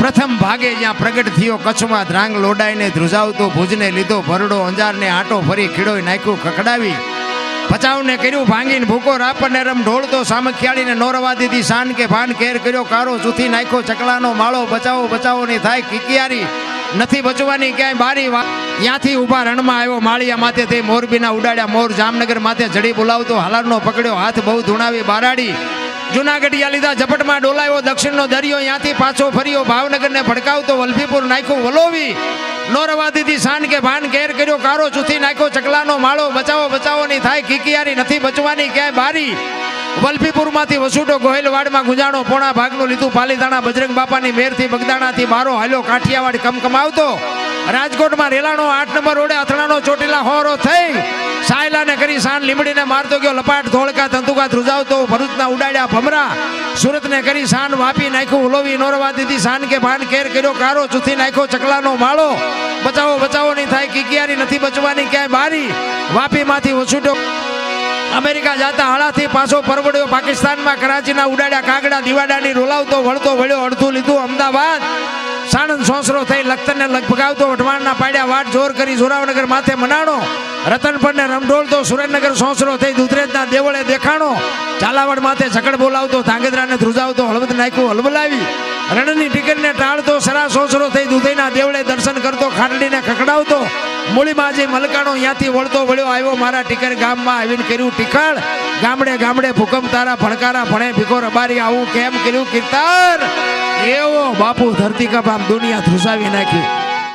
પ્રથમ ભાગે જ્યાં પ્રગટ થયો કચ્છમાં ધ્રાંગ લોડાઈને ધ્રુજાવતો ભુજને લીધો ભરડો અંજારને આટો ફરી ખીડોય નાખ્યું ખખડાવી ભચાઉને કર્યું ભાંગીને ભૂકો રાપરને રમ ઢોળતો સામખિયાળીને નોરવા દીધી શાન કે ભાન કેર કર્યો કારો ચૂથી નાખ્યો ચકલાનો માળો બચાવો બચાવોની થાય કિકિયારી નથી બચવાની ક્યાંય બારી ત્યાંથી ઊભા રણમાં આવ્યો માળિયા માથે તે મોરબીના ઉડાડ્યા મોર જામનગર માથે જડી બોલાવતો હાલારનો પકડ્યો હાથ બહુ ધૂણાવી બારાડી જુનાગઢિયા લીધા ઝપટમાં ડોલાયો દક્ષિણનો દરિયો ત્યાંથી પાછો ફર્યો ભાવનગરને ભડકાવતો વલભીપુર નાખ્યો વલોવી નોરવા દીધી શાન કે ભાન કેર કર્યો કારો ચૂથી નાખ્યો ચકલાનો માળો બચાવો બચાવોની થાય કિકિયારી નથી બચવાની ક્યાંય બારી વલભીપુરમાંથી વસુટો ગોહિલવાડમાં ગુંજાણો પોણા ભાગનું લીધું પાલીતાણા બજરંગ બાપાની મેરથી બગદાણાથી બારો હાલ્યો કાઠિયાવાડ કમકમાવતો રાજકોટમાં રેલાનો 8 નંબર રોડે અથડાનો ચોટીલા હોરો થઈ સાયલાને કરી શાન લીમડીને મારતો ગયો લપાટ ધોળકા તંતુકા ધ્રુજાવતો ભરૂચના ઉડાડ્યા ભમરા સુરતને કરી શાન વાપી નાખ્યું ઉલોવી નોરવા દીધી શાન કે ભાન કેર કર્યો કારો ચૂથી નાખ્યો ચકલાનો માળો બચાવો બચાવોની થાય કિકિયારી નથી બચવાની ક્યાંય બારી વાપીમાંથી વસુટો અમેરિકા જાતા હાળાથી પાછો પરવડ્યો પાકિસ્તાનમાં કરાચીના ઉડાડ્યા કાગડા દિવાડાની રોલાવતો વળતો વળ્યો અડધું લીધું અમદાવાદ સાણંદ સોસરો થઈ લખતરને લગભગાવતો વઢવાણના પાડ્યા વાટ જોર કરી જોરાવનગર માથે મનાણો રતનપરને રમઢોળતો સુરેન્દ્રનગર સોસરો થઈ દુધરેજના દેવળે દેખાણો ઝાલાવાડ માથે ઝકડ બોલાવતો ધાંગધ્રાને ધ્રુજાવતો હળવદ નાખ્યું હલબલાવી રણની ટીકરને ટાળતો સરા સોસરો થઈ દુધઈના દેવળે દર્શન કરતો ખાટડીને ખકડાવતો મૂળીમાં જે મલકાણો ત્યાંથી વળતો વળ્યો આવ્યો મારા ટીકર ગામમાં આવીને કર્યું ટીખળ ગામડે ગામડે ભૂકંપ તારા ભણકારા ભણે ભીખો રબારી આવું કેમ કર્યું કીર્તન એવો બાપુ ધરતી કપ આમ દુનિયા ધ્રુસાવી નાખી